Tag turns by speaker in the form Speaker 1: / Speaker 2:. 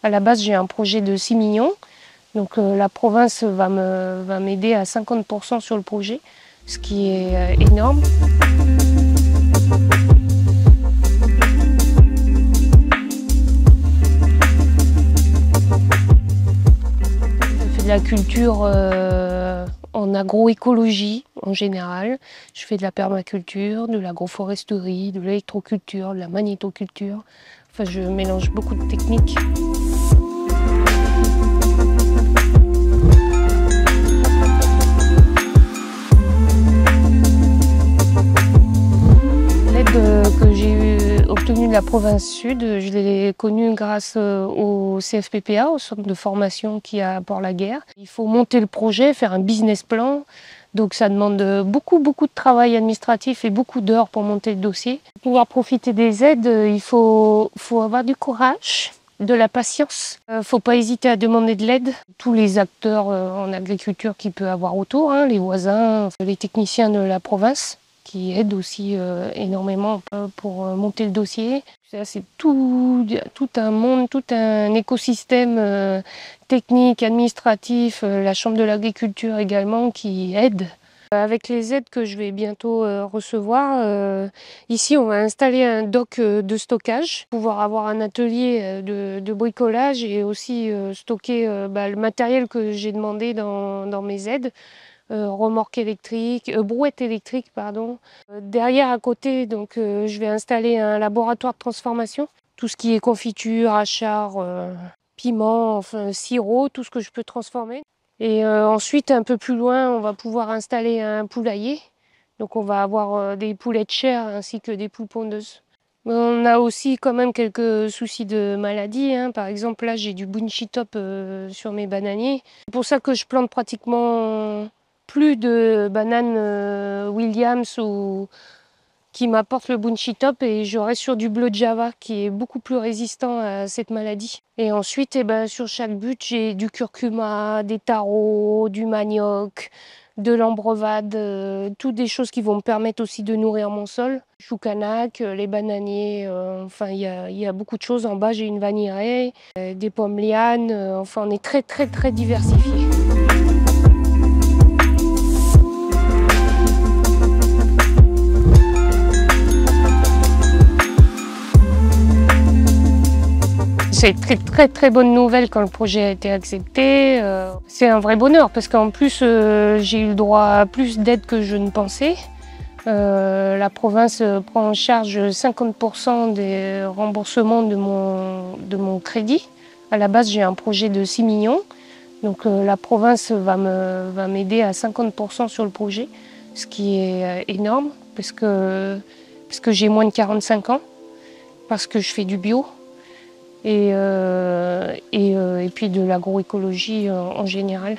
Speaker 1: À la base, j'ai un projet de 6 millions. Donc la province va m'aider à 50% sur le projet, ce qui est énorme. Je fais de la culture en agroécologie en général. Je fais de la permaculture, de l'agroforesterie, de l'électroculture, de la magnétoculture. Enfin, je mélange beaucoup de techniques. Que j'ai obtenue de la province sud, je l'ai connue grâce au CFPPA, au centre de formation qu'il y a à Port-la-Guerre. Il faut monter le projet, faire un business plan, donc ça demande beaucoup de travail administratif et beaucoup d'heures pour monter le dossier. Pour pouvoir profiter des aides, il faut avoir du courage, de la patience. Il ne faut pas hésiter à demander de l'aide. Tous les acteurs en agriculture qu'il peut avoir autour, les voisins, les techniciens de la province, qui aident aussi énormément pour monter le dossier. C'est tout un monde, tout un écosystème technique, administratif, la Chambre de l'agriculture également qui aide. Avec les aides que je vais bientôt recevoir, ici on va installer un dock de stockage, pouvoir avoir un atelier de bricolage et aussi stocker le matériel que j'ai demandé dans mes aides. Remorque électrique, brouette électrique, pardon. Derrière, à côté, donc, je vais installer un laboratoire de transformation. Tout ce qui est confiture, achar, piment, enfin, sirop, tout ce que je peux transformer. Et ensuite, un peu plus loin, on va pouvoir installer un poulailler. Donc on va avoir des poulets de chair ainsi que des poules pondeuses. Mais on a aussi quand même quelques soucis de maladie. Par exemple, là, j'ai du bunchy top sur mes bananiers. C'est pour ça que je plante pratiquement plus de bananes Williams qui m'apportent le bunchy top et je reste sur du bleu Java qui est beaucoup plus résistant à cette maladie. Et ensuite, sur chaque butte, j'ai du curcuma, des taros, du manioc, de l'ambrevade, toutes des choses qui vont me permettre aussi de nourrir mon sol. Choucanac, les bananiers, enfin il y a beaucoup de choses. En bas, j'ai une vanilleraie, des pommes lianes, enfin on est très diversifié. C'est très bonne nouvelle quand le projet a été accepté. C'est un vrai bonheur parce qu'en plus j'ai eu le droit à plus d'aides que je ne pensais. La province prend en charge 50% des remboursements de mon crédit. À la base, j'ai un projet de 6 millions. Donc la province va m'aider à 50% sur le projet, ce qui est énorme parce que j'ai moins de 45 ans, parce que je fais du bio. Et puis de l'agroécologie en général.